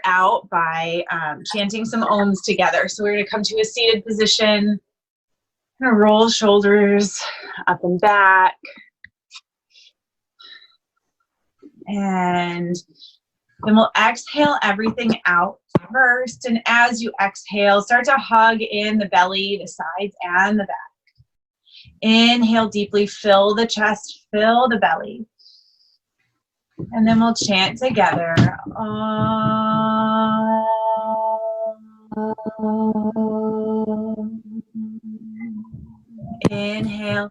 out by chanting some ohms together. So we're going to come to a seated position. Going to roll shoulders up and back. And then we'll exhale everything out first. And as you exhale, start to hug in the belly, the sides, and the back. Inhale deeply, fill the chest, fill the belly. And then we'll chant together. Inhale.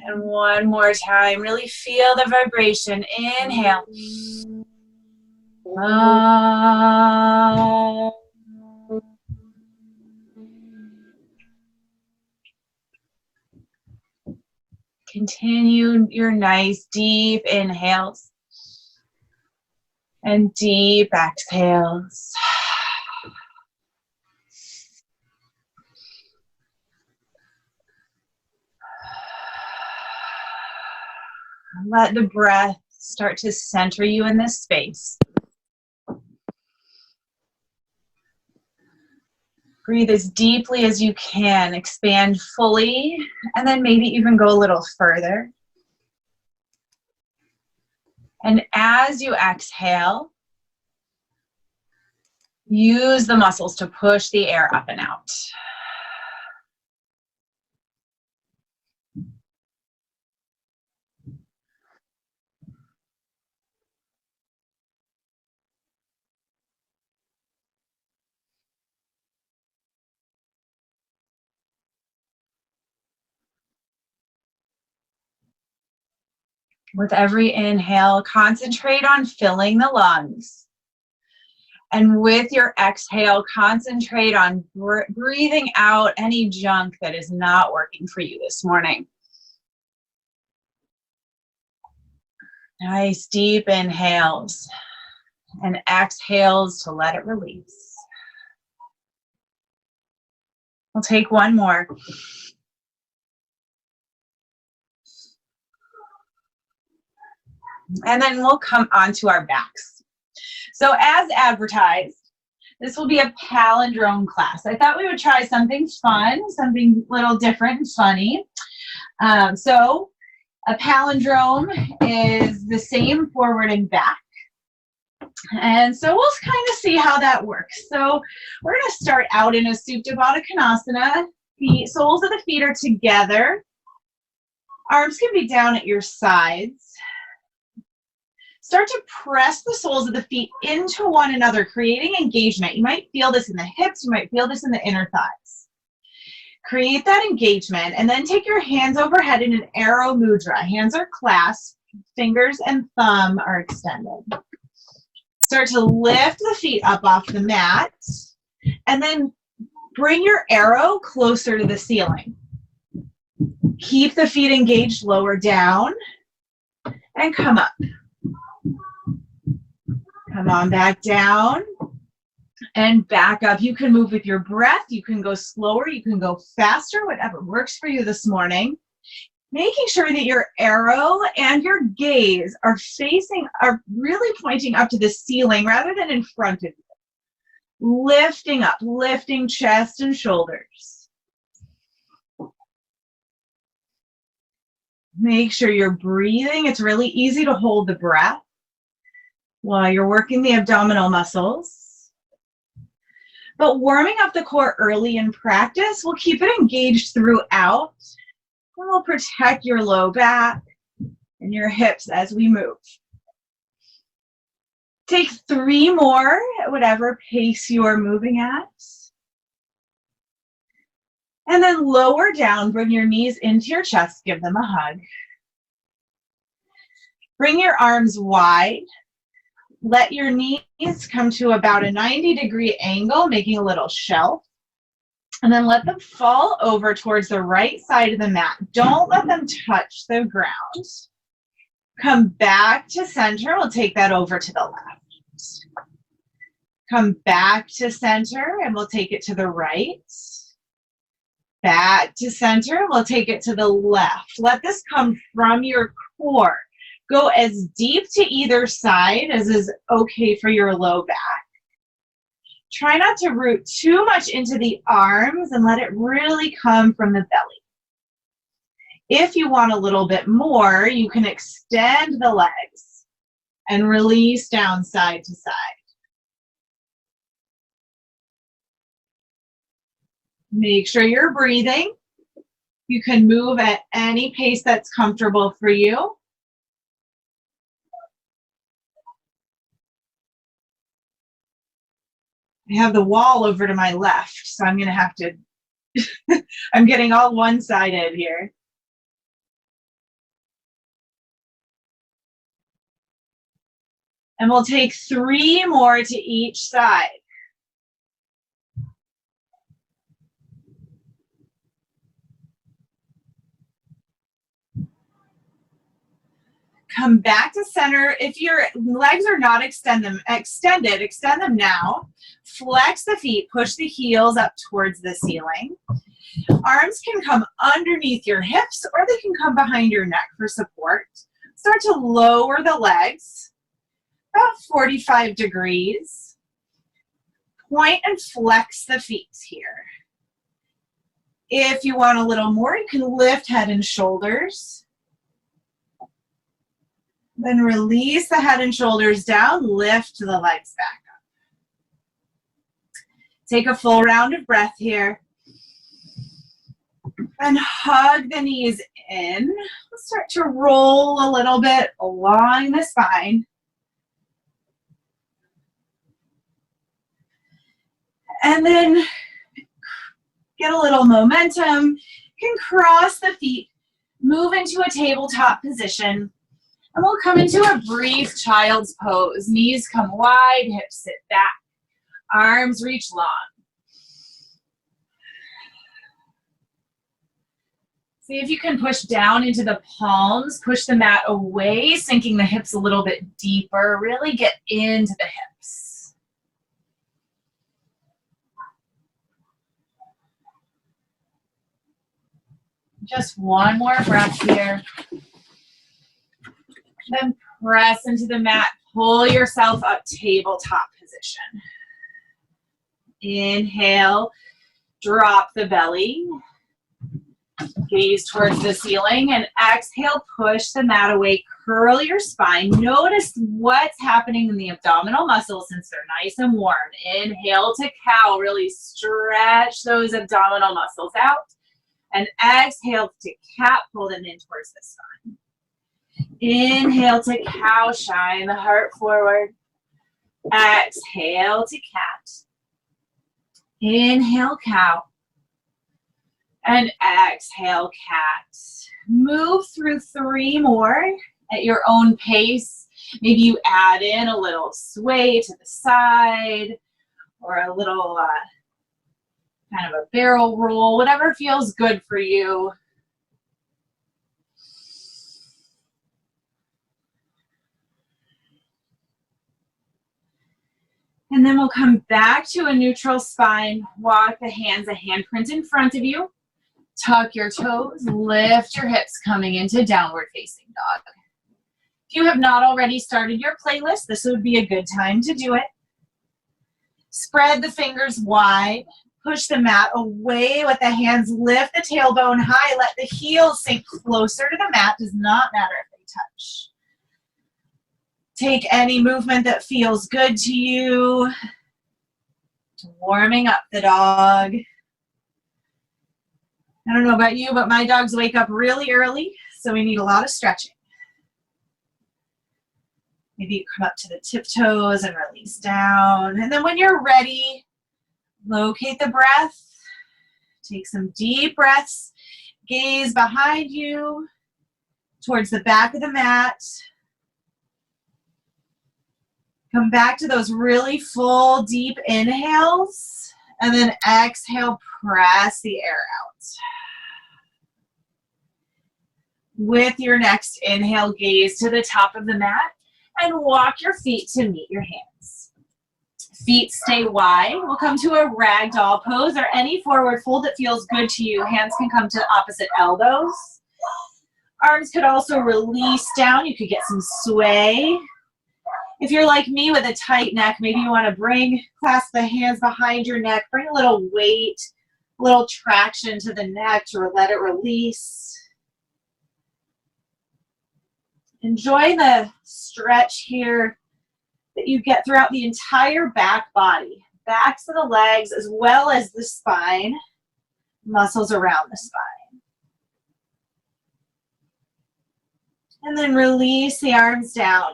And one more time, really feel the vibration. Inhale. Continue your nice deep inhales and deep exhales. Let the breath start to center you in this space. Breathe as deeply as you can, expand fully, and then maybe even go a little further. And as you exhale, use the muscles to push the air up and out. With every inhale, concentrate on filling the lungs. And with your exhale, concentrate on breathing out any junk that is not working for you this morning. Nice deep inhales and exhales to let it release. We'll take one more. And then we'll come onto our backs. So as advertised, this will be a palindrome class. I thought we would try something fun, something a little different and funny. So a palindrome is the same forward and back. And so we'll kind of see how that works. So we're going to start out in a Supta Baddha Konasana. The soles of the feet are together. Arms can be down at your sides. Start to press the soles of the feet into one another, creating engagement. You might feel this in the hips. You might feel this in the inner thighs. Create that engagement, and then take your hands overhead in an arrow mudra. Hands are clasped, fingers and thumb are extended. Start to lift the feet up off the mat, and then bring your arrow closer to the ceiling. Keep the feet engaged, lower down, and come up. Come on back down and back up. You can move with your breath. You can go slower. You can go faster, whatever works for you this morning. Making sure that your arrow and your gaze are really pointing up to the ceiling rather than in front of you. Lifting up, lifting chest and shoulders. Make sure you're breathing. It's really easy to hold the breath while you're working the abdominal muscles. But warming up the core early in practice will keep it engaged throughout, and will protect your low back and your hips as we move. Take 3 more at whatever pace you are moving at. And then lower down, bring your knees into your chest, give them a hug. Bring your arms wide. Let your knees come to about a 90-degree angle, making a little shelf. And then let them fall over towards the right side of the mat. Don't let them touch the ground. Come back to center. We'll take that over to the left. Come back to center, and we'll take it to the right. Back to center. We'll take it to the left. Let this come from your core. Go as deep to either side as is okay for your low back. Try not to root too much into the arms and let it really come from the belly. If you want a little bit more, you can extend the legs and release down side to side. Make sure you're breathing. You can move at any pace that's comfortable for you. I have the wall over to my left, so I'm going to have to, I'm getting all one-sided here. And we'll take 3 more to each side. Come back to center. If your legs are not extended, extend them now. Flex the feet, push the heels up towards the ceiling. Arms can come underneath your hips or they can come behind your neck for support. Start to lower the legs, about 45 degrees. Point and flex the feet here. If you want a little more, you can lift head and shoulders. Then release the head and shoulders down, lift the legs back up. Take a full round of breath here. And hug the knees in. Let's start to roll a little bit along the spine. And then get a little momentum. You can cross the feet, move into a tabletop position. And we'll come into a brief child's pose. Knees come wide, hips sit back, arms reach long. See if you can push down into the palms, push the mat away, sinking the hips a little bit deeper. Really get into the hips. Just one more breath here. Then press into the mat, pull yourself up, tabletop position. Inhale, drop the belly, gaze towards the ceiling, and exhale, push the mat away, curl your spine. Notice what's happening in the abdominal muscles since they're nice and warm. Inhale to cow, really stretch those abdominal muscles out. And exhale to cat, pull them in towards the spine. Inhale to cow, shine the heart forward. Exhale to cat. Inhale, cow. And exhale, cat. Move through 3 more at your own pace. Maybe you add in a little sway to the side or a little kind of a barrel roll, whatever feels good for you. And then we'll come back to a neutral spine. Walk the hands a handprint in front of you. Tuck your toes, lift your hips, coming into downward facing dog. If you have not already started your playlist, this would be a good time to do it. Spread the fingers wide. Push the mat away with the hands. Lift the tailbone high. Let the heels sink closer to the mat. Does not matter if they touch. Take any movement that feels good to you. Warming up the dog. I don't know about you, but my dogs wake up really early, so we need a lot of stretching. Maybe you come up to the tiptoes and release down. And then when you're ready, locate the breath. Take some deep breaths. Gaze behind you towards the back of the mat. Come back to those really full, deep inhales. And then exhale, press the air out. With your next inhale, gaze to the top of the mat and walk your feet to meet your hands. Feet stay wide. We'll come to a ragdoll pose or any forward fold that feels good to you. Hands can come to opposite elbows. Arms could also release down. You could get some sway. If you're like me with a tight neck, maybe you want to clasp the hands behind your neck, bring a little weight, a little traction to the neck to let it release. Enjoy the stretch here that you get throughout the entire back body, backs of the legs as well as the spine, muscles around the spine. And then release the arms down.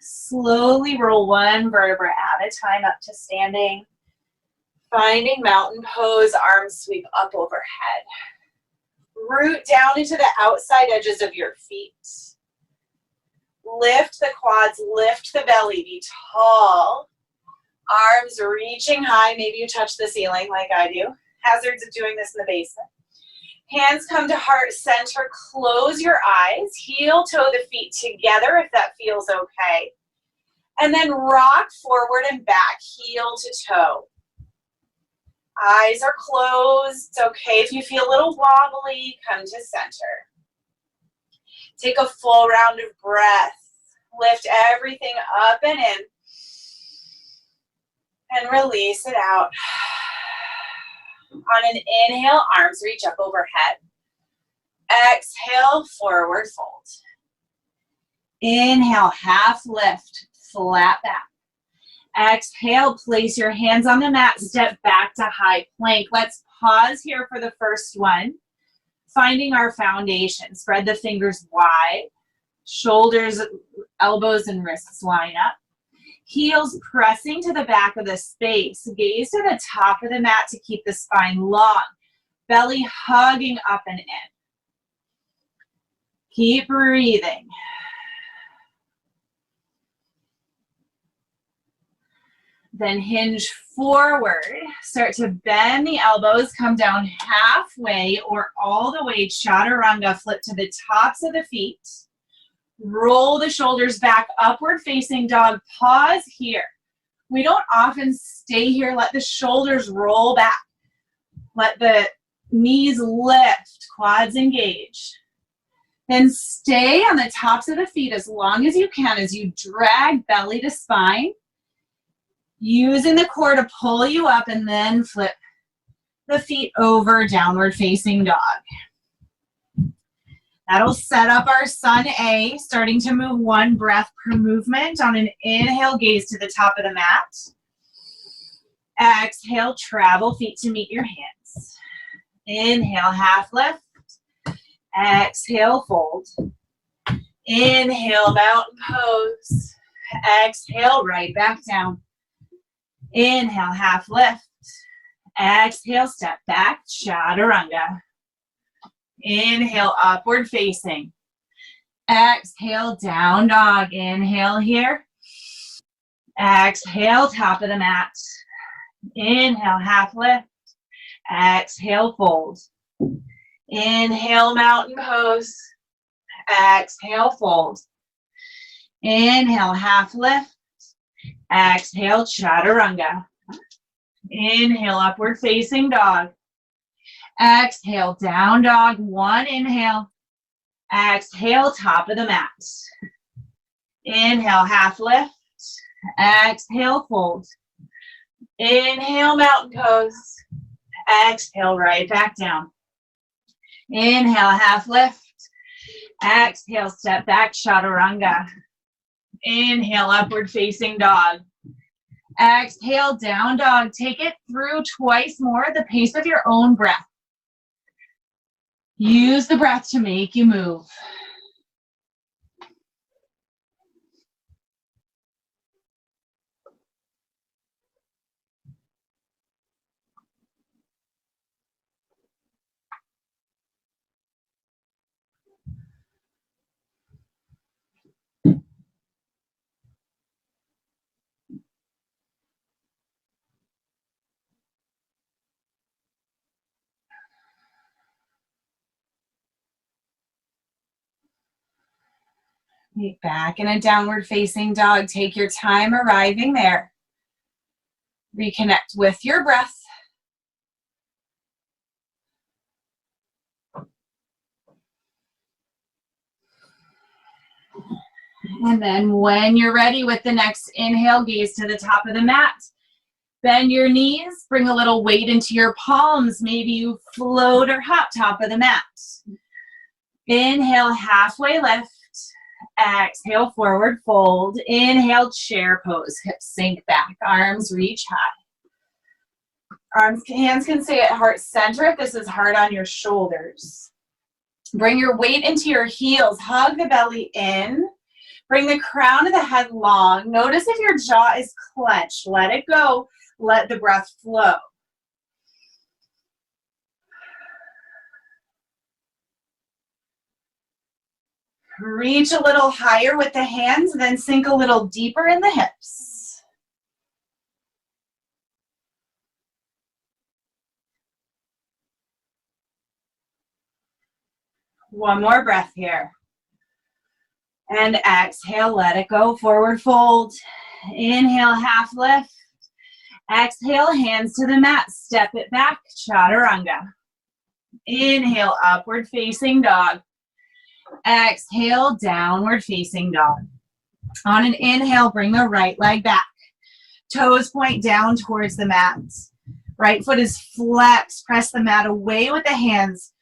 Slowly roll one vertebra at a time up to standing. Finding mountain pose, arms sweep up overhead. Root down into the outside edges of your feet. Lift the quads, lift the belly, be tall. Arms reaching high, maybe you touch the ceiling like I do. Hazards of doing this in the basement. Hands come to heart center, close your eyes, heel toe the feet together if that feels okay. And then rock forward and back, heel to toe. Eyes are closed. It's okay if you feel a little wobbly, come to center. Take a full round of breath. Lift everything up and in. And release it out. On an inhale, arms reach up overhead. Exhale, forward fold. Inhale, half lift, flat back. Exhale, place your hands on the mat, step back to high plank. Let's pause here for the first one. Finding our foundation. Spread the fingers wide. Shoulders, elbows, and wrists line up. Heels pressing to the back of the space. Gaze to the top of the mat to keep the spine long. Belly hugging up and in. Keep breathing. Then hinge forward. Start to bend the elbows. Come down halfway or all the way. Chaturanga. Flip to the tops of the feet. Roll the shoulders back, upward facing dog. Pause here. We don't often stay here. Let the shoulders roll back. Let the knees lift, quads engage. Then stay on the tops of the feet as long as you can as you drag belly to spine. Using the core to pull you up and then flip the feet over, downward facing dog. That'll set up our Sun A, starting to move one breath per movement. On an inhale, gaze to the top of the mat. Exhale, travel feet to meet your hands. Inhale, half lift. Exhale, fold. Inhale, mountain pose. Exhale, right back down. Inhale, half lift. Exhale, step back, chaturanga. Inhale, upward facing. Exhale, down dog. Inhale here. Exhale, top of the mat. Inhale, half lift. Exhale, fold. Inhale, mountain pose. Exhale, fold. Inhale, half lift. Exhale, chaturanga. Inhale, upward facing dog. Exhale, down dog. One inhale. Exhale, top of the mat. Inhale, half lift. Exhale, fold. Inhale, mountain pose. Exhale, right back down. Inhale, half lift. Exhale, step back, chaturanga. Inhale, upward facing dog. Exhale, down dog. Take it through twice more at the pace of your own breath. Use the breath to make you move. Back in a downward facing dog. Take your time arriving there. Reconnect with your breath. And then when you're ready with the next inhale, gaze to the top of the mat. Bend your knees, bring a little weight into your palms. Maybe you float or hop top of the mat. Inhale, halfway lift. Exhale, forward fold. Inhale, chair pose. Hips sink back, arms reach high. Hands can stay at heart center if this is hard on your shoulders. Bring your weight into your heels. Hug the belly in. Bring the crown of the head long. Notice if your jaw is clenched. Let it go. Let the breath flow. Reach a little higher with the hands, then sink a little deeper in the hips. One more breath here. And exhale, let it go, forward fold. Inhale, half lift. Exhale, hands to the mat, step it back, chaturanga. Inhale, upward facing dog. Exhale, downward facing dog. On an inhale, bring the right leg back. Toes point down towards the mat. Right foot is flexed. Press the mat away with the hands.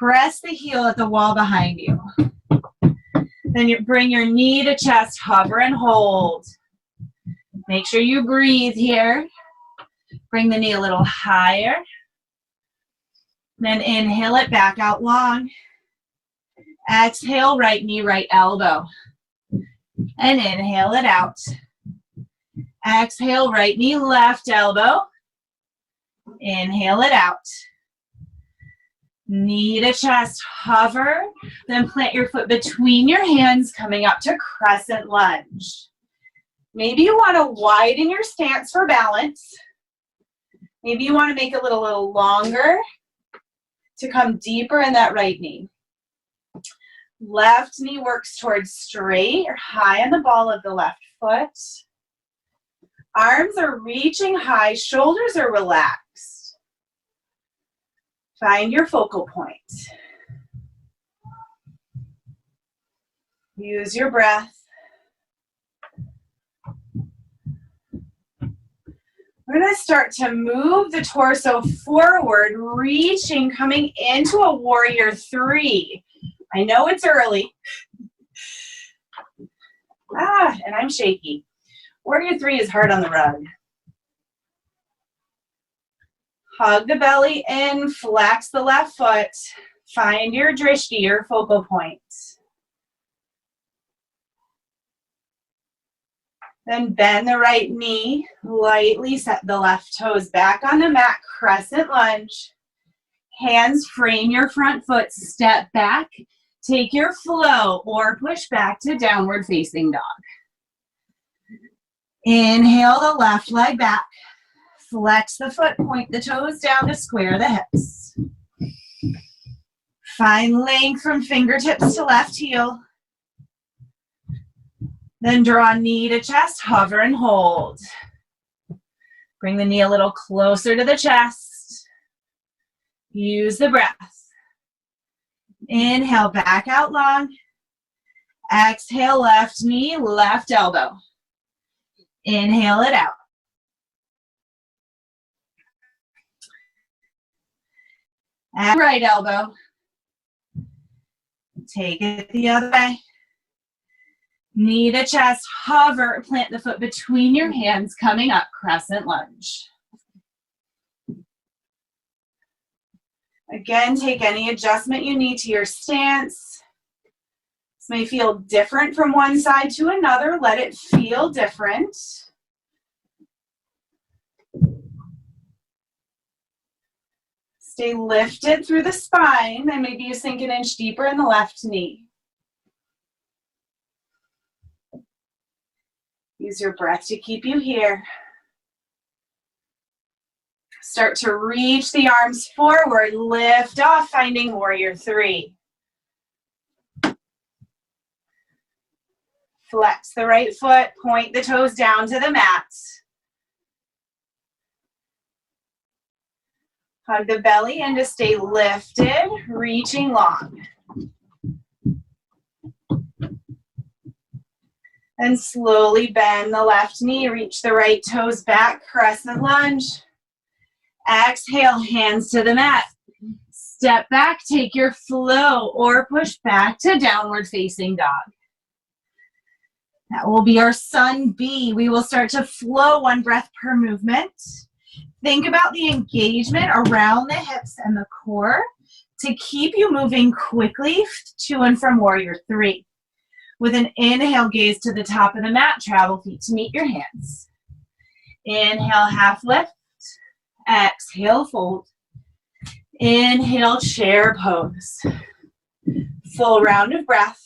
Press the heel at the wall behind you. Then you bring your knee to chest, hover and hold. Make sure you breathe here. Bring the knee a little higher. Then inhale it back out long. Exhale, right knee, right elbow. And inhale it out. Exhale, right knee, left elbow. Inhale it out. Knee to chest, hover. Then plant your foot between your hands, coming up to Crescent Lunge. Maybe you want to widen your stance for balance. Maybe you want to make it a little longer to come deeper in that right knee. Left knee works towards straight or high on the ball of the left foot. Arms are reaching high, shoulders are relaxed. Find your focal point. Use your breath. We're going to start to move the torso forward, reaching, coming into a warrior three. I know it's early. And I'm shaky. Warrior three is hard on the rug. Hug the belly in, flex the left foot. Find your drishti, your focal point. Then bend the right knee, lightly set the left toes back on the mat, Crescent Lunge. Hands frame your front foot, step back. Take your flow or push back to downward facing dog. Inhale the left leg back. Flex the foot, point the toes down to square the hips. Find length from fingertips to left heel. Then draw knee to chest, hover and hold. Bring the knee a little closer to the chest. Use the breath. Inhale, back out long. Exhale, left knee, left elbow. Inhale it out. And right elbow. Take it the other way. Knee to chest, hover, plant the foot between your hands, coming up, Crescent Lunge. Again, take any adjustment you need to your stance. This may feel different from one side to another. Let it feel different. Stay lifted through the spine, and maybe you sink an inch deeper in the left knee. Use your breath to keep you here. Start to reach the arms forward, lift off, finding warrior three. Flex the right foot, point the toes down to the mat. Hug the belly and to stay lifted, reaching long. And slowly bend the left knee, reach the right toes back, crescent lunge. Exhale, hands to the mat. Step back, take your flow, or push back to downward facing dog. That will be our sun B. We will start to flow 1 breath per movement. Think about the engagement around the hips and the core to keep you moving quickly to and from warrior 3. With an inhale, gaze to the top of the mat, travel feet to meet your hands. Inhale, half lift. Exhale, fold. Inhale, chair pose. Full round of breath.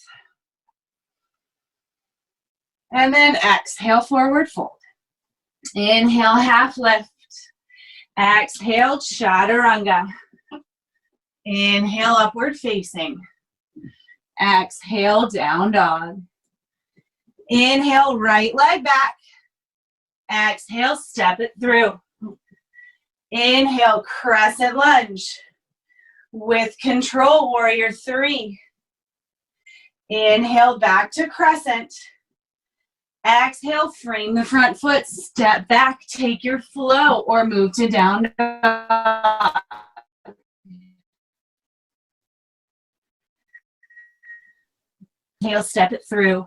And then exhale, forward fold. Inhale, half lift. Exhale, chaturanga. Inhale, upward facing. Exhale, down dog. Inhale, right leg back. Exhale, step it through. Inhale, crescent lunge. With control, warrior 3. Inhale, back to crescent. Exhale, frame the front foot, step back, take your flow, or move to down dog. Inhale, step it through.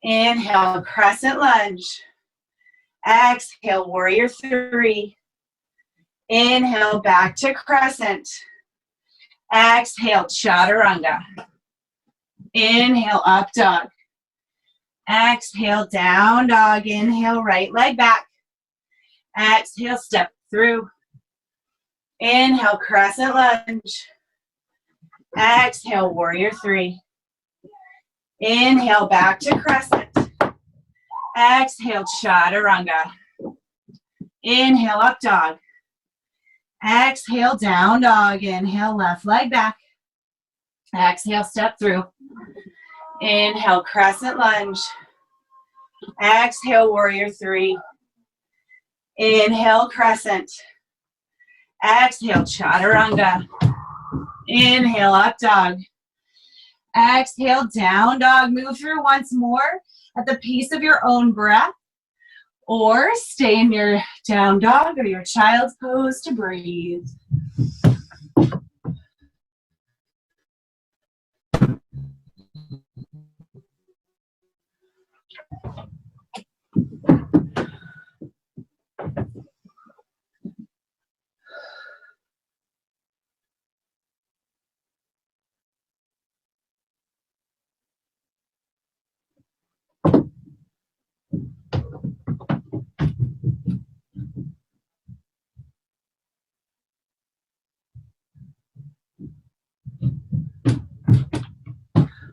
Inhale, crescent lunge. Exhale, warrior 3. Inhale, back to crescent. Exhale, chaturanga. Inhale, up dog. Exhale, down dog. Inhale, right leg back. Exhale, step through. Inhale, crescent lunge. Exhale, warrior 3. Inhale, back to crescent. Exhale, chaturanga. Inhale, up dog. Exhale, down dog. Inhale, left leg back. Exhale, step through. Inhale, crescent lunge. Exhale, warrior 3. Inhale, crescent. Exhale, chaturanga. Inhale, up dog. Exhale, down dog. Move through once more at the pace of your own breath, or stay in your down dog or your child's pose to breathe.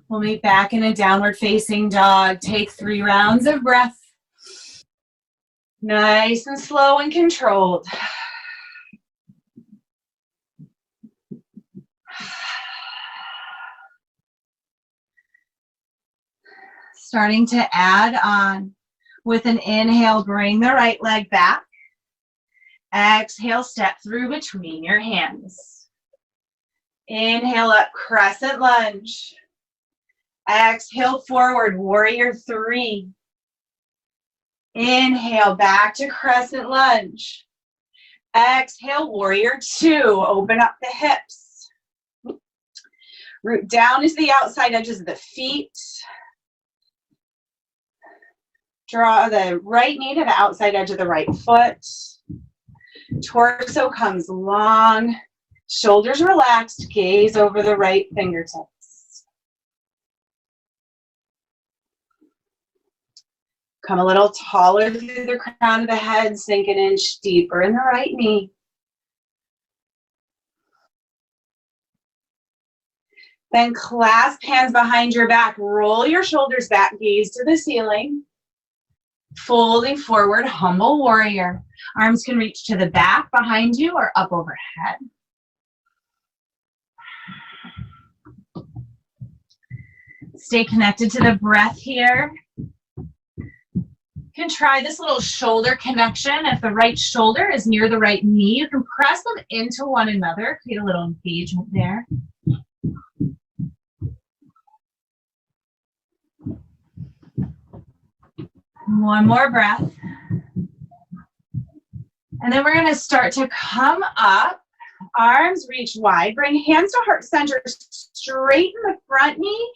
We'll meet back in a downward facing dog. Take 3 rounds of breath. Nice and slow and controlled. Starting to add on. With an inhale, bring the right leg back. Exhale, step through between your hands. Inhale up, crescent lunge. Exhale, forward, warrior 3. Inhale, back to crescent lunge. Exhale, warrior 2. Open up the hips. Root down into the outside edges of the feet. Draw the right knee to the outside edge of the right foot. Torso comes long. Shoulders relaxed. Gaze over the right fingertips. Come a little taller through the crown of the head. Sink an inch deeper in the right knee. Then clasp hands behind your back. Roll your shoulders back. Gaze to the ceiling. Folding forward, humble warrior. Arms can reach to the back behind you or up overhead. Stay connected to the breath here. going to try this little shoulder connection. If the right shoulder is near the right knee, you can press them into one another, create a little engagement there. One more breath. And then we're going to start to come up, arms reach wide, bring hands to heart center, straighten the front knee,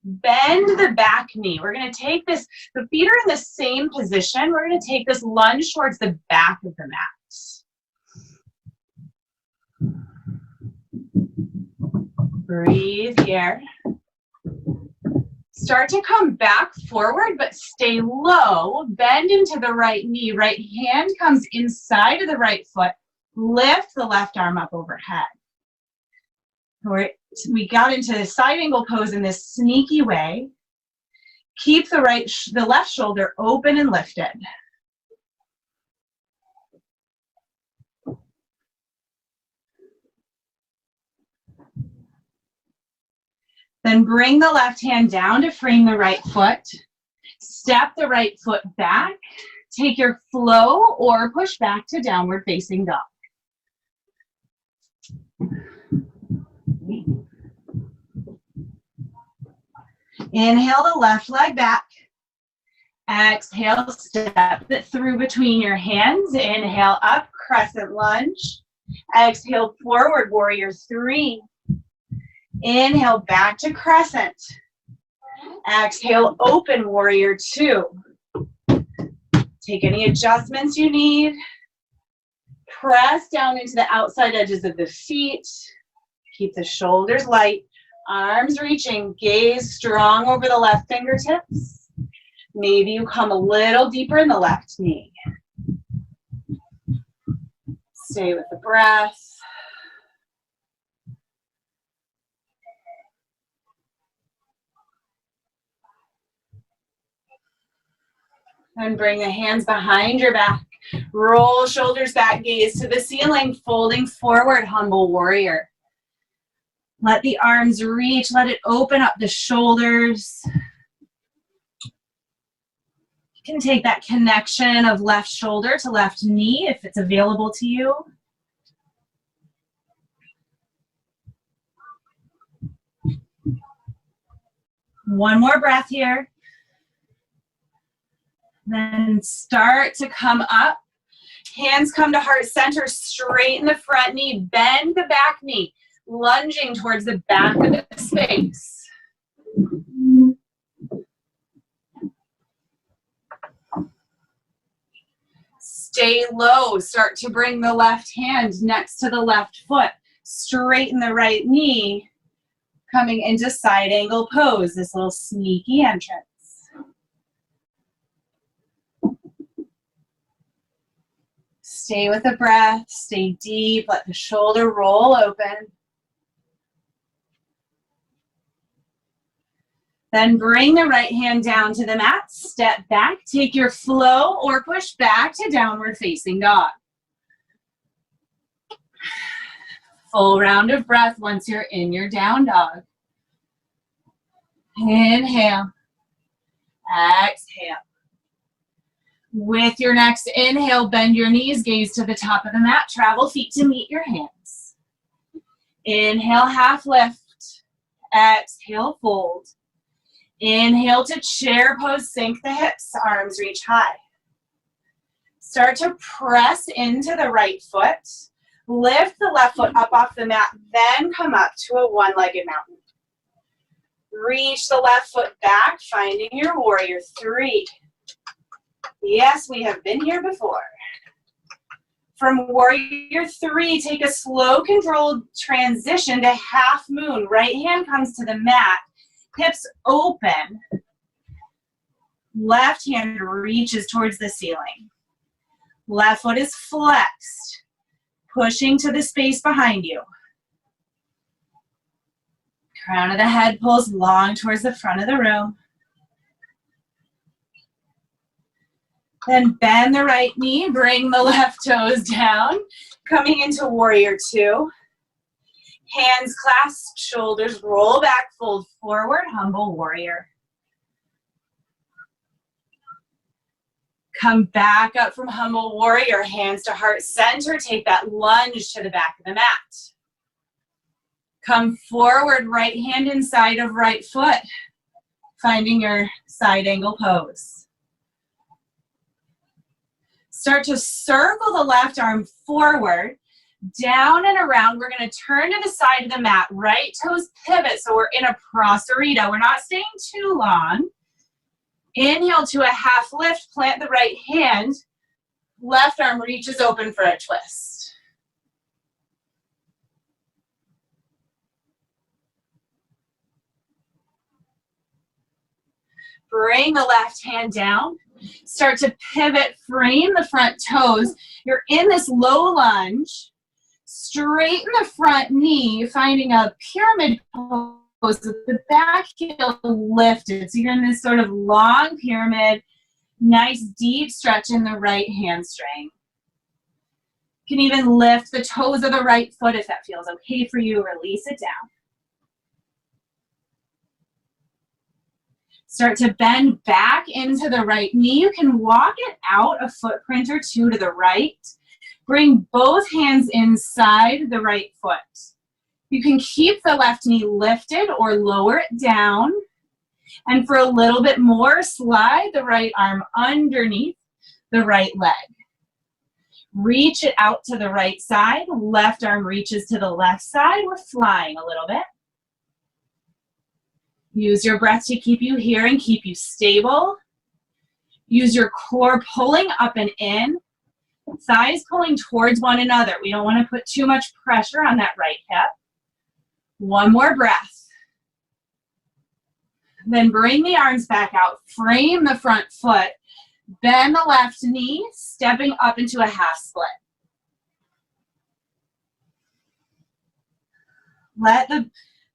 bend the back knee. We're going to take this, the feet are in the same position. We're going to take this lunge towards the back of the mat. Breathe here. Start to come back forward, but stay low. Bend into the right knee. Right hand comes inside of the right foot. Lift the left arm up overhead. We got into the side angle pose in this sneaky way. Keep the left shoulder open and lifted. Then bring the left hand down to frame the right foot. Step the right foot back. Take your flow or push back to downward facing dog. Inhale the left leg back. Exhale, step it through between your hands. Inhale up, crescent lunge. Exhale, forward warrior 3. Inhale, back to crescent. Exhale, open warrior 2. Take any adjustments you need. Press down into the outside edges of the feet. Keep the shoulders light. Arms reaching, gaze strong over the left fingertips. Maybe you come a little deeper in the left knee. Stay with the breath. And bring the hands behind your back. Roll shoulders back, gaze to the ceiling, folding forward, humble warrior. Let the arms reach, let it open up the shoulders. You can take that connection of left shoulder to left knee if it's available to you. One more breath here. Then start to come up. Hands come to heart center, straighten the front knee, bend the back knee, lunging towards the back of the space. Stay low, start to bring the left hand next to the left foot, straighten the right knee, coming into side angle pose, this little sneaky entrance. Stay with the breath, stay deep, let the shoulder roll open. Then bring the right hand down to the mat, step back, take your flow or push back to downward facing dog. Full round of breath once you're in your down dog. Inhale, exhale. With your next inhale, bend your knees, gaze to the top of the mat, travel feet to meet your hands. Inhale, half lift. Exhale, fold. Inhale to chair pose, sink the hips, arms reach high. Start to press into the right foot. Lift the left foot up off the mat, then come up to a one-legged mountain. Reach the left foot back, finding your warrior 3. Yes, we have been here before. From warrior 3, take a slow, controlled transition to half moon. Right hand comes to the mat, hips open. Left hand reaches towards the ceiling. Left foot is flexed, pushing to the space behind you. Crown of the head pulls long towards the front of the room. Then bend the right knee, bring the left toes down, coming into warrior 2. Hands clasped, shoulders roll back, fold forward, humble warrior. Come back up from humble warrior, hands to heart center. Take that lunge to the back of the mat. Come forward, right hand inside of right foot, finding your side angle pose. Start to circle the left arm forward, down and around. We're going to turn to the side of the mat, right toes pivot, so we're in a prasarita. We're not staying too long. Inhale to a half lift, plant the right hand, left arm reaches open for a twist. Bring the left hand down. Start to pivot, frame the front toes. You're in this low lunge. Straighten the front knee, finding a pyramid pose with the back heel lifted. So you're in this sort of long pyramid, nice deep stretch in the right hamstring. You can even lift the toes of the right foot if that feels okay for you. Release it down. Start to bend back into the right knee. You can walk it out a footprint or two to the right. Bring both hands inside the right foot. You can keep the left knee lifted or lower it down. And for a little bit more, slide the right arm underneath the right leg. Reach it out to the right side. Left arm reaches to the left side. We're flying a little bit. Use your breath to keep you here and keep you stable. Use your core pulling up and in. Thighs pulling towards one another. We don't want to put too much pressure on that right hip. One more breath. Then bring the arms back out. Frame the front foot. Bend the left knee, stepping up into a half split.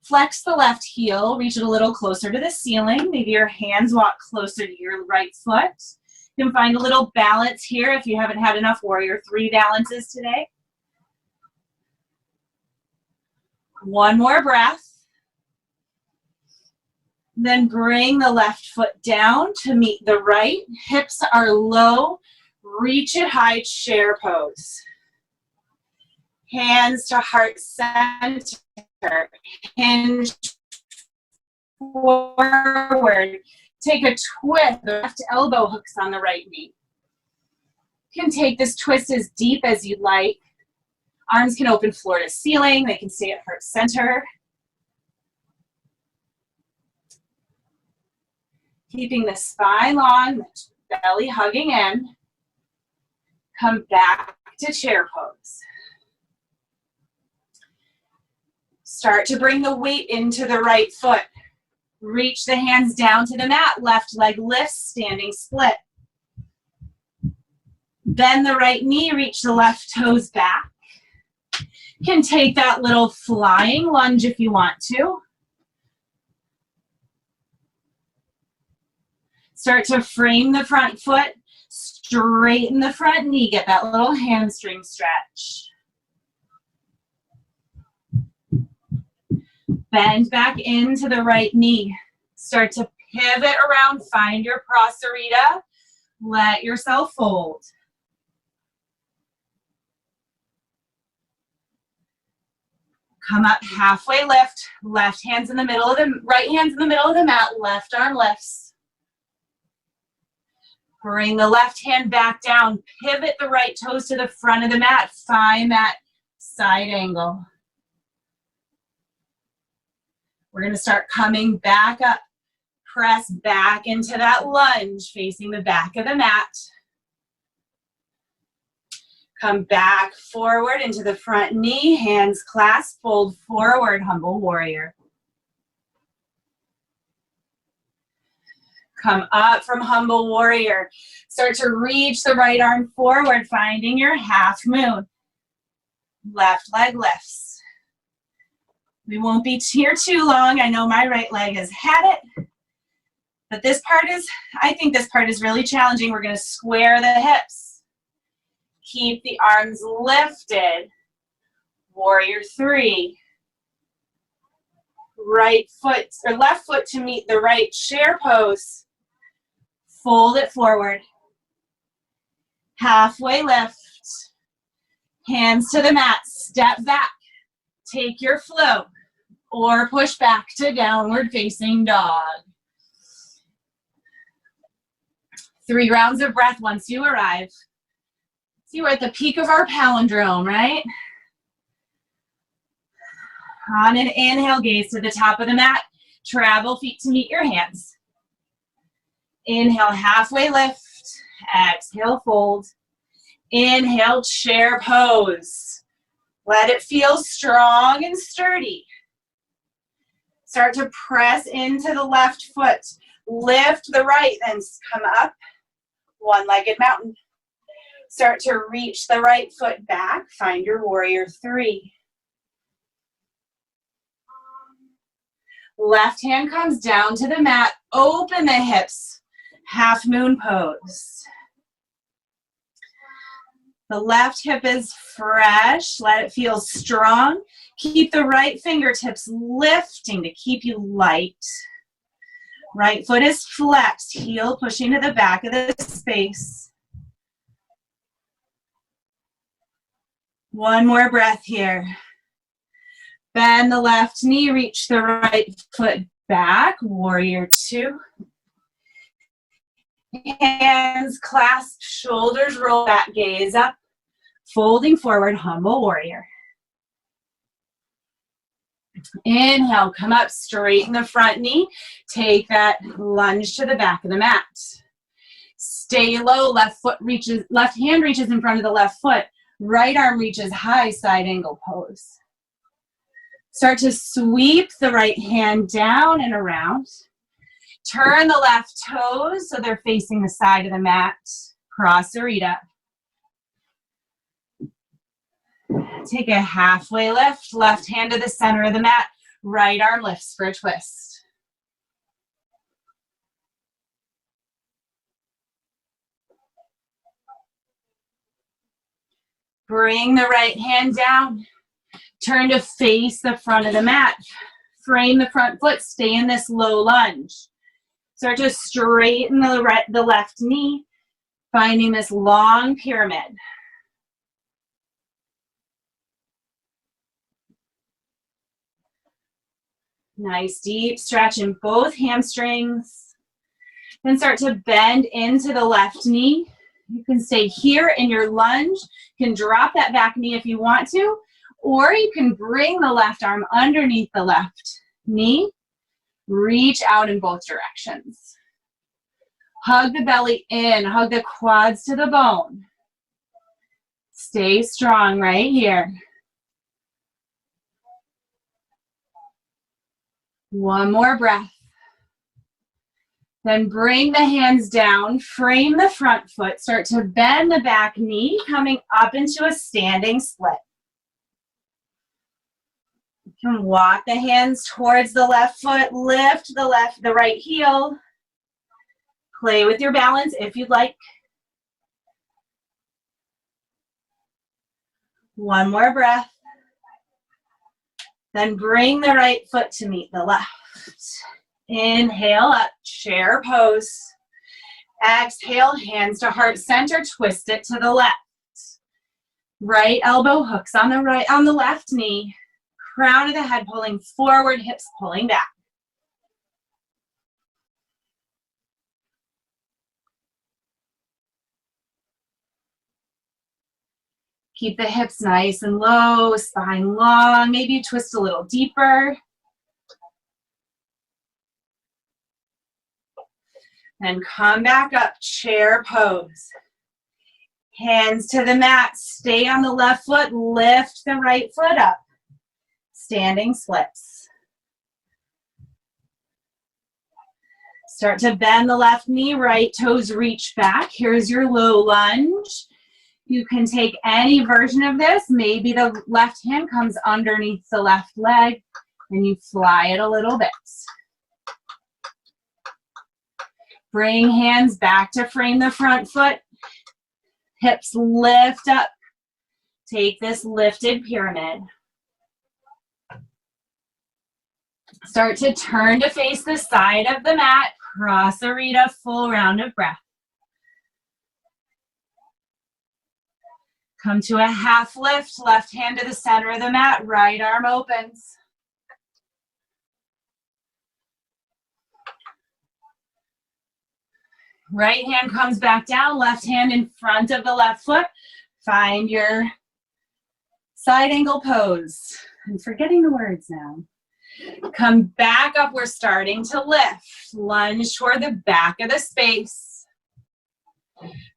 Flex the left heel, reach it a little closer to the ceiling. Maybe your hands walk closer to your right foot. You can find a little balance here if you haven't had enough Warrior 3 balances today. One more breath. Then bring the left foot down to meet the right. Hips are low. Reach it high, chair pose. Hands to heart center. Hinge forward. Take a twist. The left elbow hooks on the right knee. You can take this twist as deep as you'd like. Arms can open floor to ceiling. They can stay at heart center. Keeping the spine long, the belly hugging in. Come back to chair pose. Start to bring the weight into the right foot. Reach the hands down to the mat. Left leg lifts, standing split. Bend the right knee, reach the left toes back. You can take that little flying lunge if you want to. Start to frame the front foot, straighten the front knee, get that little hamstring stretch. Bend back into the right knee. Start to pivot around, find your prasarita. Let yourself fold. Come up, halfway lift. Left hand's in the middle of the, right hand's in the middle of the mat. Left arm lifts. Bring the left hand back down. Pivot the right toes to the front of the mat. Find that side angle. We're going to start coming back up. Press back into that lunge, facing the back of the mat. Come back forward into the front knee, hands clasped, fold forward, humble warrior. Come up from humble warrior. Start to reach the right arm forward, finding your half moon. Left leg lifts. We won't be here too long. I know my right leg has had it. But this part is, I think this part is really challenging. We're going to square the hips. Keep the arms lifted. Warrior 3. Right foot, or left foot to meet the right chair pose. Fold it forward. Halfway lift. Hands to the mat, step back. Take your flow or push back to downward facing dog. 3 rounds of breath once you arrive. See, we're at the peak of our palindrome, right? On an inhale, gaze to the top of the mat. Travel feet to meet your hands. Inhale, halfway lift. Exhale, fold. Inhale, chair pose. Let it feel strong and sturdy. Start to press into the left foot. Lift the right, then come up. One-legged mountain. Start to reach the right foot back. Find your warrior 3. Left hand comes down to the mat. Open the hips. Half moon pose. The left hip is fresh. Let it feel strong. Keep the right fingertips lifting to keep you light. Right foot is flexed. Heel pushing to the back of the space. One more breath here. Bend the left knee. Reach the right foot back. Warrior 2. Hands clasped, shoulders roll back, gaze up, folding forward, humble warrior. Inhale, come up, straighten the front knee, take that lunge to the back of the mat. Stay low, left hand reaches in front of the left foot, right arm reaches high, side angle pose. Start to sweep the right hand down and around. Turn the left toes so they're facing the side of the mat. Prasarita. Take a halfway lift. Left hand to the center of the mat. Right arm lifts for a twist. Bring the right hand down. Turn to face the front of the mat. Frame the front foot. Stay in this low lunge. Start to straighten the left knee, finding this long pyramid. Nice deep stretch in both hamstrings. Then start to bend into the left knee. You can stay here in your lunge. You can drop that back knee if you want to, or you can bring the left arm underneath the left knee. Reach out in both directions. Hug the belly in, hug the quads to the bone. Stay strong right here. One more breath. Then bring the hands down, frame the front foot, start to bend the back knee, coming up into a standing split. You can walk the hands towards the left foot, lift the right heel. Play with your balance if you'd like. One more breath. Then bring the right foot to meet the left. Inhale up, chair pose. Exhale, hands to heart center, twist it to the left. Right elbow hooks on the left knee. Crown of the head pulling forward, hips pulling back. Keep the hips nice and low, spine long. Maybe you twist a little deeper. Then come back up, chair pose. Hands to the mat, stay on the left foot, lift the right foot up. Standing splits. Start to bend the left knee, right toes reach back. Here's your low lunge. You can take any version of this. Maybe the left hand comes underneath the left leg and you fly it a little bit. Bring hands back to frame the front foot. Hips lift up. Take this lifted pyramid. Start to turn to face the side of the mat. Prasarita, full round of breath. Come to a half lift, left hand to the center of the mat, right arm opens. Right hand comes back down, left hand in front of the left foot. Find your side angle pose. I'm forgetting the words now. Come back up, we're starting to lift. Lunge toward the back of the space.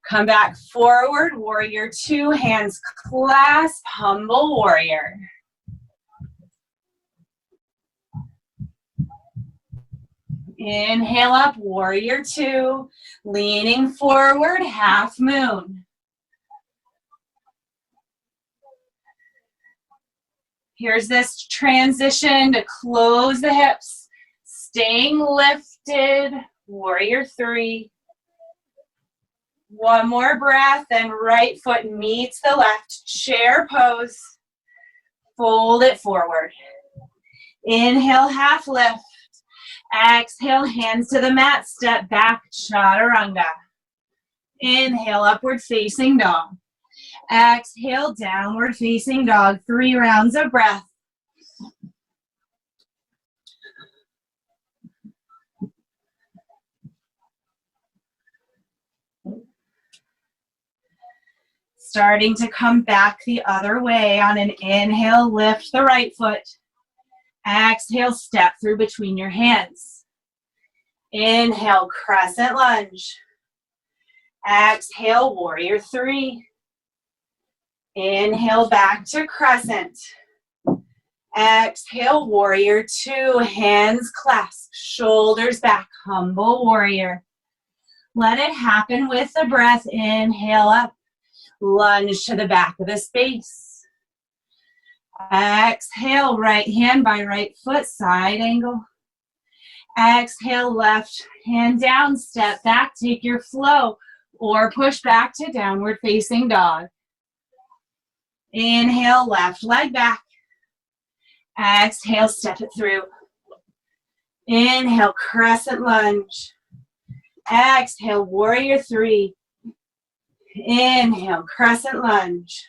Come back forward, warrior two, hands clasp, humble warrior. Inhale up, warrior two, leaning forward, half moon. Here's this transition to close the hips, staying lifted, warrior three. One more breath, and right foot meets the left, chair pose. Fold it forward. Inhale, half lift. Exhale, hands to the mat, step back, chaturanga. Inhale, upward facing dog. Exhale, downward facing dog. 3 rounds of breath. Starting to come back the other way. On an inhale, lift the right foot. Exhale, step through between your hands. Inhale, crescent lunge. Exhale, warrior three. Inhale, back to crescent. Exhale, warrior two. Hands clasp, shoulders back, humble warrior. Let it happen with the breath. Inhale up. Lunge to the back of the space. Exhale, right hand by right foot, side angle. Exhale, left hand down, step back, take your flow, or push back to downward facing dog. Inhale, left leg back. Exhale, step it through. Inhale, crescent lunge. Exhale, warrior three. Inhale, crescent lunge.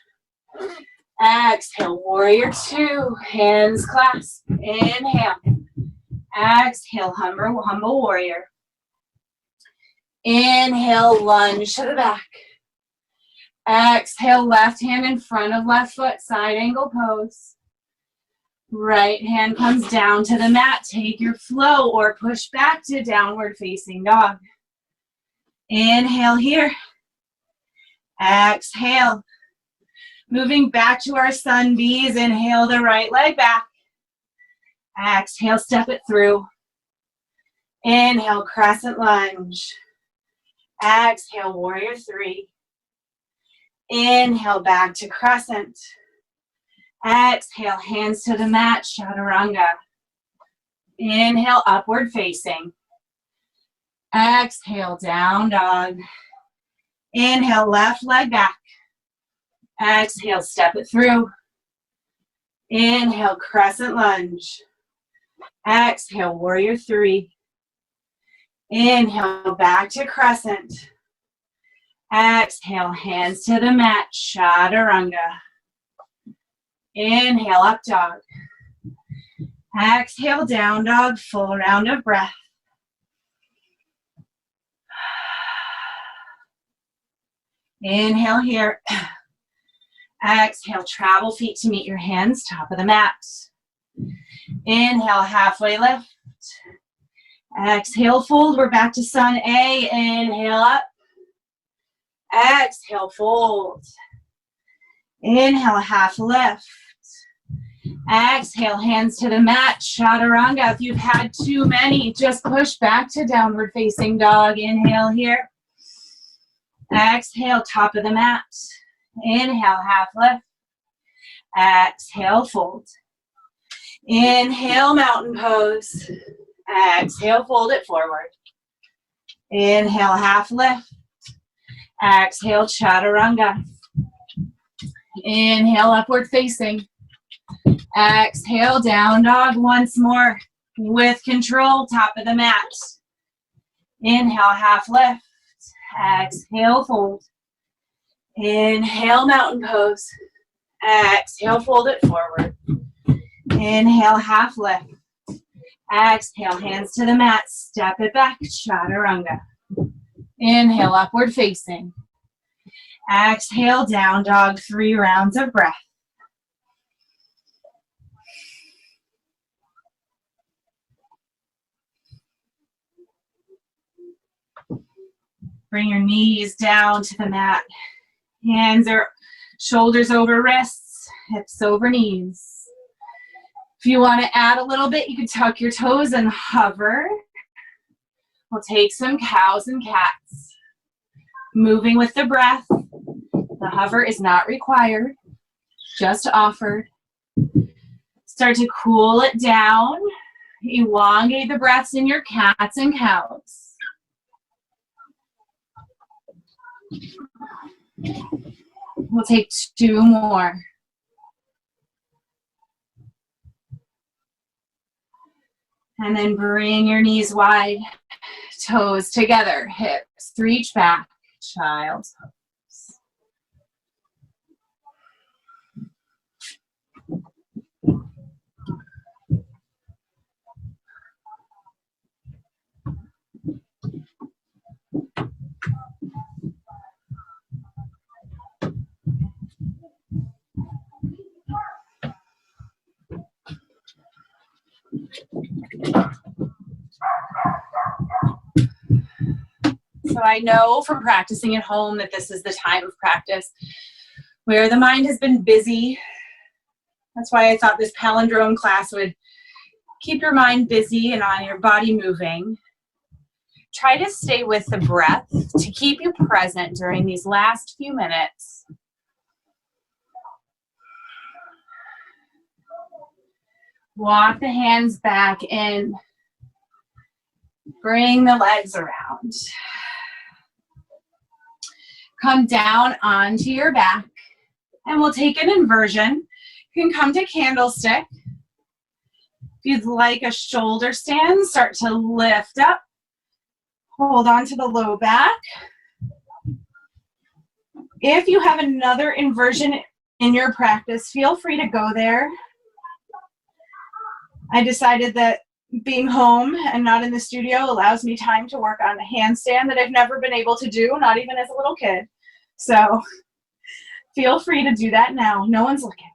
Exhale, warrior two. Hands clasp. Inhale. Exhale, humble warrior. Inhale, lunge to the back. Exhale, left hand in front of left foot, side angle pose. Right hand comes down to the mat. Take your flow or push back to downward facing dog. Inhale here. Exhale. Moving back to our sun bees. Inhale the right leg back. Exhale, step it through. Inhale, crescent lunge. Exhale, warrior three. Inhale, back to crescent. Exhale, hands to the mat, chaturanga. Inhale, upward facing. Exhale, down dog. Inhale, left leg back. Exhale, step it through. Inhale, crescent lunge. Exhale, warrior three. Inhale, back to crescent. Exhale, hands to the mat, chaturanga. Inhale, up dog. Exhale, down dog, full round of breath. Inhale here. Exhale, travel feet to meet your hands, top of the mat. Inhale, halfway lift. Exhale, fold. We're back to sun A. Inhale up. Exhale, fold. Inhale, half lift. Exhale, hands to the mat, chaturanga. If you've had too many, just push back to downward facing dog. Inhale here. Exhale, top of the mat. Inhale, half lift. Exhale, fold. Inhale, mountain pose. Exhale, fold it forward. Inhale, half lift. Exhale, chaturanga. Inhale, upward facing. Exhale, down dog once more. With control, top of the mat. Inhale, half lift. Exhale, fold. Inhale, mountain pose. Exhale, fold it forward. Inhale, half lift. Exhale, hands to the mat. Step it back, chaturanga. Inhale, upward facing. Exhale, down dog, 3 rounds of breath. Bring your knees down to the mat. Hands or shoulders over wrists, hips over knees. If you want to add a little bit, you can tuck your toes and hover. We'll take some cows and cats. Moving with the breath. The hover is not required, just offered. Start to cool it down. Elongate the breaths in your cats and cows. We'll take 2 more. And then bring your knees wide, toes together, hips reach back, child's pose. So I know from practicing at home that this is the time of practice where the mind has been busy. That's why I thought this palindrome class would keep your mind busy and on your body moving. Try to stay with the breath to keep you present during these last few minutes. Walk the hands back in. Bring the legs around. Come down onto your back, and we'll take an inversion. You can come to candlestick. If you'd like a shoulder stand, start to lift up. Hold on to the low back. If you have another inversion in your practice, feel free to go there. I decided that being home and not in the studio allows me time to work on a handstand that I've never been able to do, not even as a little kid. So feel free to do that now. No one's looking.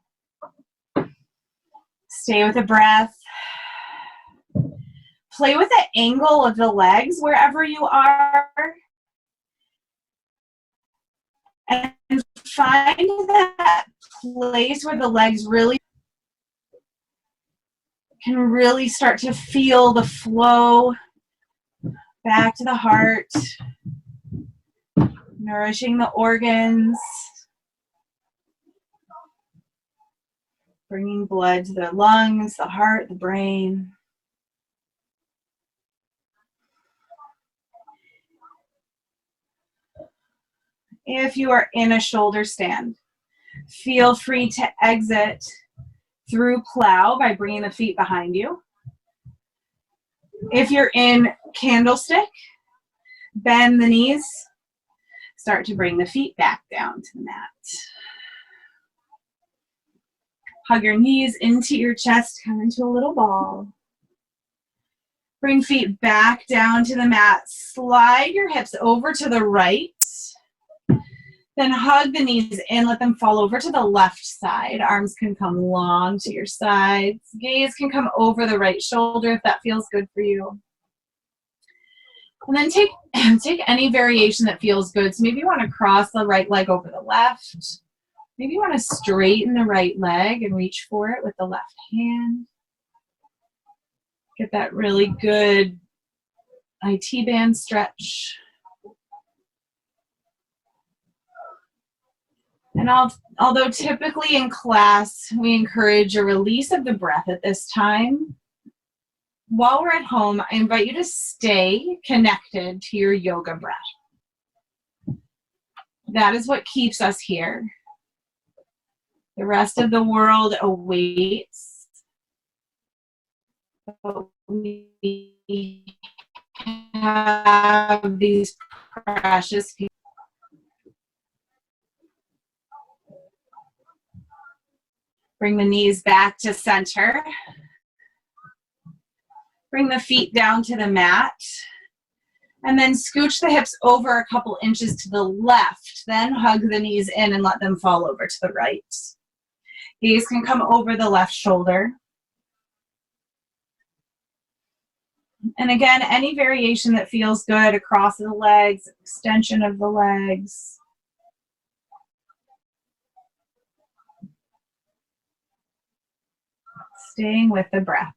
Stay with the breath. Play with the angle of the legs wherever you are. And find that place where the legs really can really start to feel the flow back to the heart, nourishing the organs, bringing blood to the lungs, the heart, the brain. If you are in a shoulder stand, feel free to exit through plow by bringing the feet behind you. If you're in candlestick, bend the knees. Start to bring the feet back down to the mat. Hug your knees into your chest, come into a little ball. Bring feet back down to the mat. Slide your hips over to the right. Then hug the knees in, let them fall over to the left side. Arms can come long to your sides. Gaze can come over the right shoulder if that feels good for you. And then take any variation that feels good. So maybe you want to cross the right leg over the left. Maybe you want to straighten the right leg and reach for it with the left hand. Get that really good IT band stretch. And although typically in class we encourage a release of the breath at this time, while we're at home, I invite you to stay connected to your yoga breath. That is what keeps us here. The rest of the world awaits. But we have these precious people. Bring the knees back to center. Bring the feet down to the mat. And then scooch the hips over a couple inches to the left. Then hug the knees in and let them fall over to the right. Gaze can come over the left shoulder. And again, any variation that feels good across the legs, extension of the legs. Staying with the breath.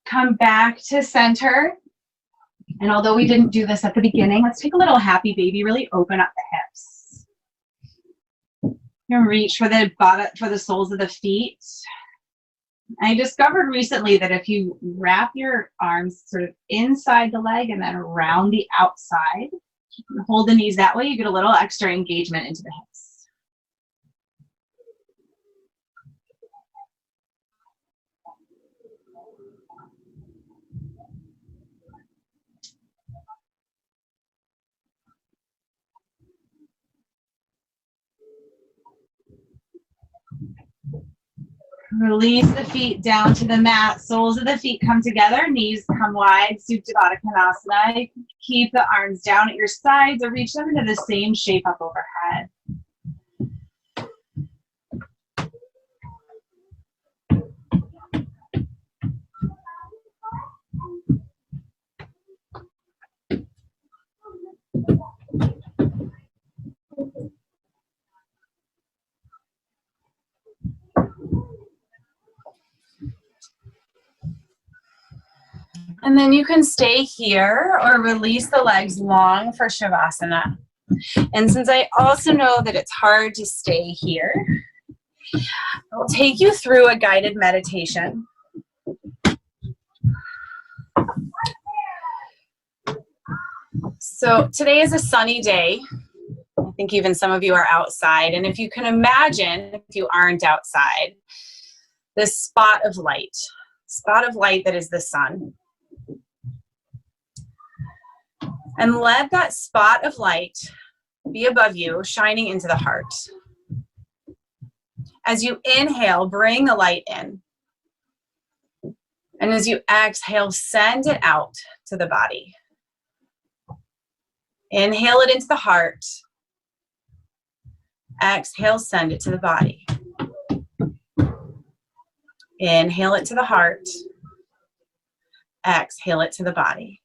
Come back to center. And although we didn't do this at the beginning, let's take a little happy baby, really open up the hips. And reach for the bottom, for the soles of the feet. I discovered recently that if you wrap your arms sort of inside the leg and then around the outside, hold the knees that way, you get a little extra engagement into the hips. Release the feet down to the mat. Soles of the feet come together. Knees come wide. Supta Baddha Konasana. Keep the arms down at your sides or reach them into the same shape up overhead. And then you can stay here or release the legs long for Shavasana. And since I also know that it's hard to stay here, I'll take you through a guided meditation. So today is a sunny day. I think even some of you are outside. And if you can imagine, if you aren't outside, this spot of light that is the sun. And let that spot of light be above you, shining into the heart. As you inhale, bring the light in. And as you exhale, send it out to the body. Inhale it into the heart. Exhale, send it to the body. Inhale it to the heart. Exhale it to the body.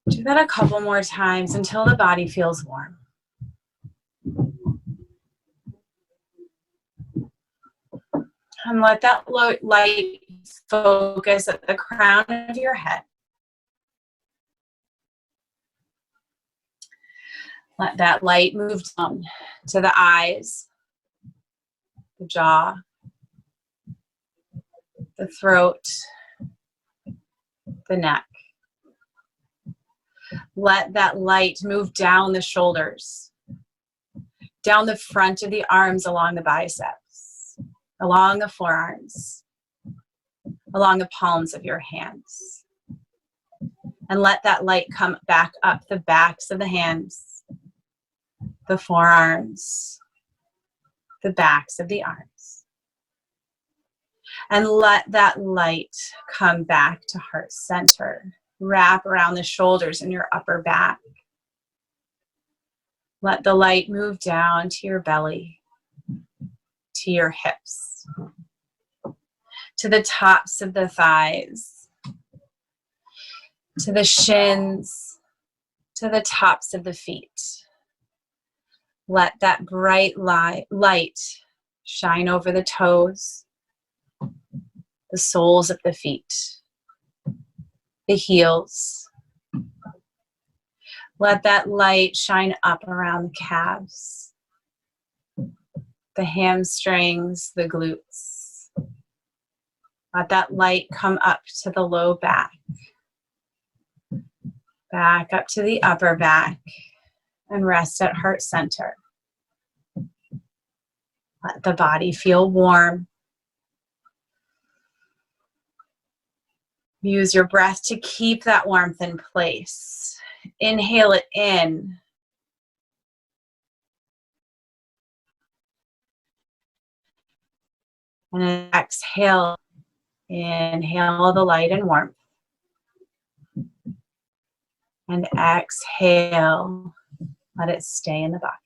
Do that a couple more times until the body feels warm. And let that light focus at the crown of your head. Let that light move down to the eyes, the jaw, the throat, the neck. Let that light move down the shoulders, down the front of the arms, along the biceps, along the forearms, along the palms of your hands. And let that light come back up the backs of the hands, the forearms, the backs of the arms. And let that light come back to heart center. Wrap around the shoulders and your upper back. Let the light move down to your belly, to your hips, to the tops of the thighs, to the shins, to the tops of the feet. Let that bright light shine over the toes, the soles of the feet, the heels. Let that light shine up around the calves, the hamstrings, the glutes. Let that light come up to the low back. Back up to the upper back and rest at heart center. Let the body feel warm. Use your breath to keep that warmth in place. Inhale it in. And then exhale. Inhale the light and warmth. And exhale. Let it stay in the body.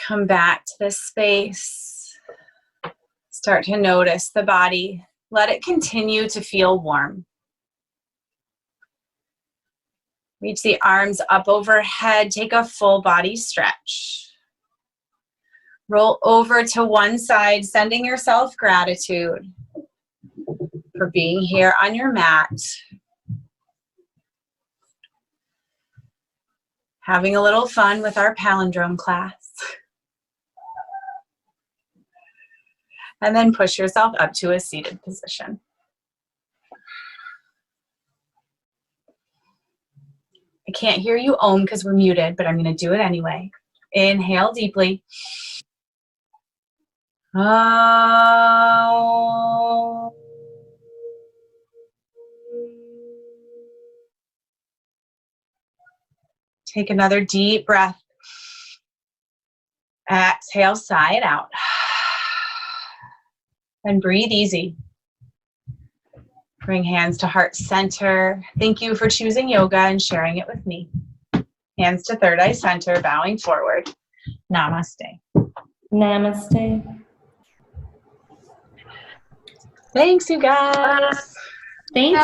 Come back to this space. Start to notice the body. Let it continue to feel warm. Reach the arms up overhead. Take a full body stretch. Roll over to one side, sending yourself gratitude for being here on your mat. Having a little fun with our palindrome class. And then push yourself up to a seated position. I can't hear you om because we're muted, but I'm going to do it anyway. Inhale deeply. Take another deep breath. Exhale, sigh it out. And breathe easy. Bring hands to heart center. Thank you for choosing yoga and sharing it with me. Hands to third eye center, bowing forward. Namaste. Namaste. Thanks, you guys. Thank you.